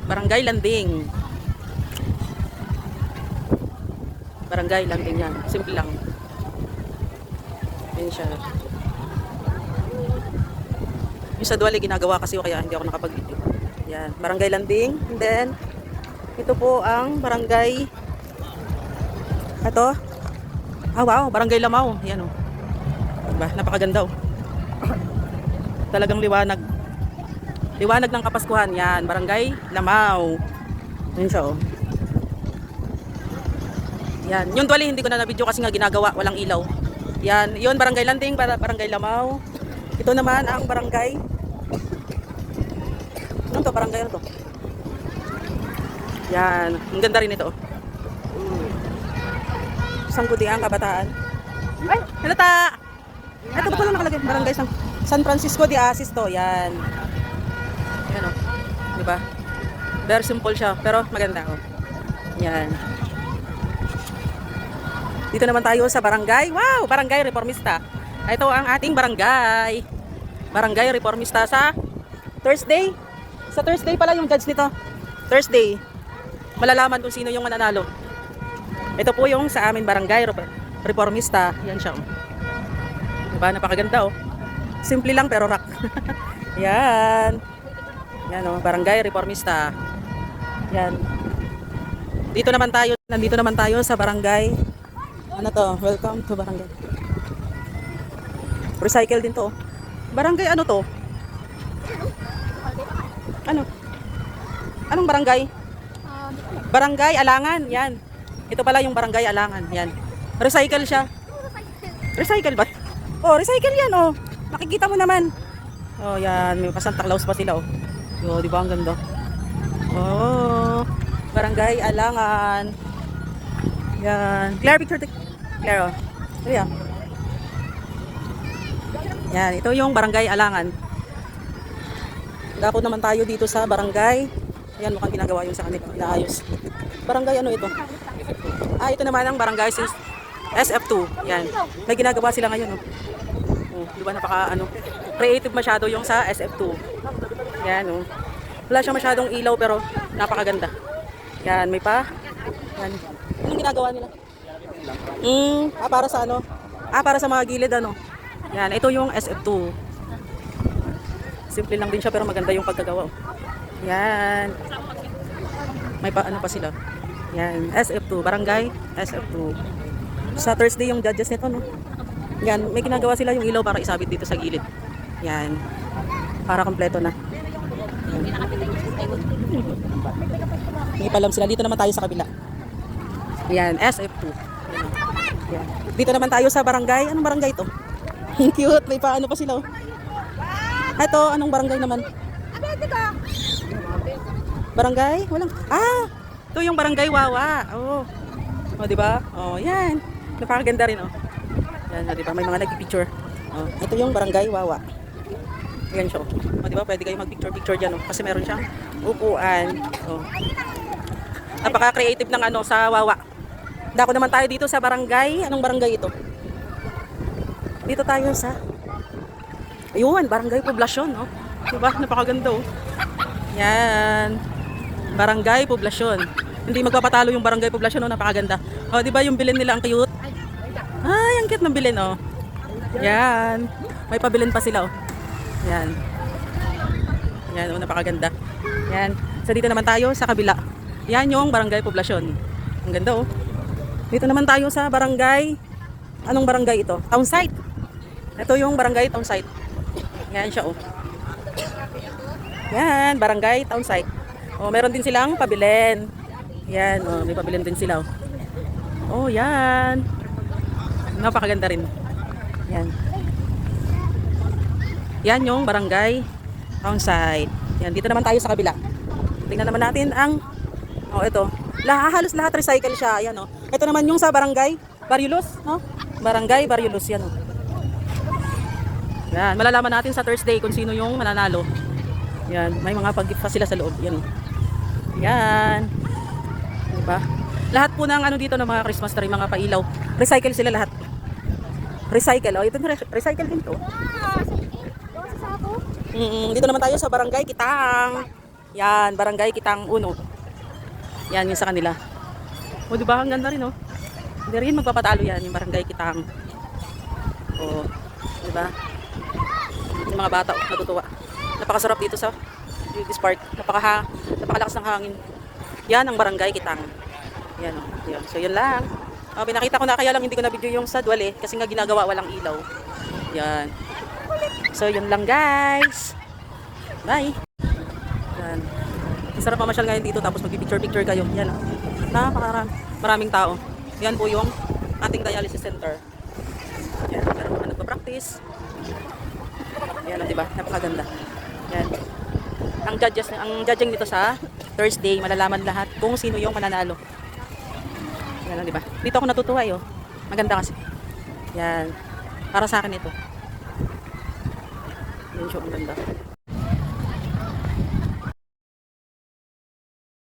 Barangay Landing. Barangay Landing yan. Simple lang. Yan siya. Yung sa Duwali ginagawa kasi kaya hindi ako nakapag-video. Yan. Barangay Landing. And then, ito po ang barangay. Ito. Ah, wow. Barangay Lamao. Yan o. Diba? Napakaganda o. Talagang liwanag. Liwanag ng Kapaskuhan. Yan. Barangay Lamao. Yan siya o. Yan. Yung Duwali hindi ko na na-video kasi nga ginagawa. Walang ilaw. Yan. Yun. Barangay Landing. Barangay Lamao. Ito naman ang barangay. Ano to? Barangay ano to? Yan. Ang ganda rin ito. Sangguniang Kabataan. Ay! Halata! Ito ba pala nakalagay? Barangay San Francisco de Asis to. Yan. Yan o. Diba? Very simple siya. Pero maganda o. Yan. Dito naman tayo sa barangay. Wow! Barangay Reformista. Ito ang ating barangay. Barangay Reformista sa Thursday. Sa Thursday pala yung judge nito. Thursday. Malalaman kung sino yung mananalo. Ito po yung sa amin barangay Reformista. Yan siya. Diba? Napakaganda oh. Simple lang pero rock. Yan. Yan oh. Barangay Reformista. Yan. Dito naman tayo. Nandito naman tayo sa barangay. Ano to? Welcome to barangay. Recycle din to. Barangay ano to? Ano? Anong barangay? Barangay Alangan. Yan. Ito pala yung barangay Alangan. Yan. Recycle siya. Recycle ba? Oh, recycle yan oh. Nakikita mo naman. Oh, yan. May Santa Claus pa sila oh. Oh, di ba ang ganda? Oh. Barangay Alangan. Yan. Claire, picture. Claire oh. Ano yan, ito yung barangay Alangan. Dapat naman tayo dito sa barangay. Ayan, mukhang ginagawa yung sa kanila. Inaayos. Barangay ano ito? Ah, ito naman ang barangay SF2. Yan. May ginagawa sila ngayon. Oh, di ba napaka ano? Creative masyado yung sa SF2. Yan oh. Wala siyang masyadong ilaw pero napakaganda. Yan, may pa. Yan. Anong ginagawa nila? Para sa ano? Para sa mga gilid ano. Yan, ito yung SF2. Simple lang din siya pero maganda yung pagkagawa. Yan. May pa ano pa sila. Yan, SF2, barangay SF2. Sa Thursday yung judges nito no. Yan, may ginagawa sila yung ilaw para isabit dito sa gilid. Yan. Para kompleto na. May palam sila. Dito naman tayo sa kabila. Yan, SF2. Yan. Dito naman tayo sa barangay. Anong barangay ito? Cute, may paano pa sila. Ito, anong barangay naman? Barangay? Walang. Ah, ito yung barangay Wawa. Oh. Oh, di ba? Oh, yan. Napakaganda rin oh. Yan, di ba? May mga nagpi-picture. Oh, ito yung barangay Wawa. Yan siya. Oh, di ba? Pwede kayo mag-picture diyan oh, kasi meron siyang upuan. Oh. Napaka-creative ng ano sa Wawa. Dako naman tayo dito sa barangay. Anong barangay ito? Dito tayo sa ayun, barangay Poblasyon oh. Diba? Napakaganda oh. Yan. Barangay Poblasyon. Hindi magpapatalo yung barangay Poblasyon oh, napakaganda. Oh, di ba yung bilin nila ang cute? Ay, ang cute ng bilin oh. Yan. May pabilin pa sila oh. Yan. Yan oh, napakaganda. Yan. So dito naman tayo sa kabila. Yan yung barangay Poblasyon. Ang ganda oh. Dito naman tayo sa barangay. Anong barangay ito? Townsite. Ito yung barangay Townsite. Yan siya oh. Yan, barangay Townsite. Oh, meron din silang pabilin. Yan, oh, may pabilin din sila oh. Oh, yan. Napakaganda rin. Yan. Yan yung barangay Townsite. Yan, dito naman tayo sa kabila. Tingnan naman natin ang oh, ito. Halos lahat recycle siya. Ayan oh. Ito naman yung sa barangay Barriulos, no? Barangay Barriulos yan oh. Yan, malalaman natin sa Thursday kung sino yung mananalo. Yan, may mga pag-gift pa sila sa loob. Yan. Yan. Diba? Lahat po ng ano dito ng mga Christmas tree, mga pailaw. Recycle sila lahat. Recycle. Oh, ito recycle din to. Dito naman tayo sa barangay Kitang. Yan, Barangay Kitang Uno. Yan, yung sa kanila. O, diba? Ang ganda rin, oh. Hindi rin magpapatalo yan, yung Barangay Kitang. O, diba? Yung mga bata, natutuwa. Napakasarap dito sa this park. Napakalakas ng hangin. Yan ang Barangay Kitang. Yan, oh. Yan. So, yun lang. Pinakita ko na, kaya lang hindi ko na video yung sa Dwale kasi nga ginagawa walang ilaw. Yan. So, yun lang guys. Bye. Yan. Masarap mamasyal ngayon dito tapos magpipicture-picture kayo. Yan. Maraming tao. Yan po yung ating dialysis center. Yan. Meron mga nagpa-practice. Yan, diba? Napakaganda. Yan. Ang judging dito sa Thursday, malalaman lahat kung sino yung mananalo. Yan, diba? Dito ako natutuwa, oh. Maganda kasi. Yan. Para sa akin ito. Yan siya, ang ganda.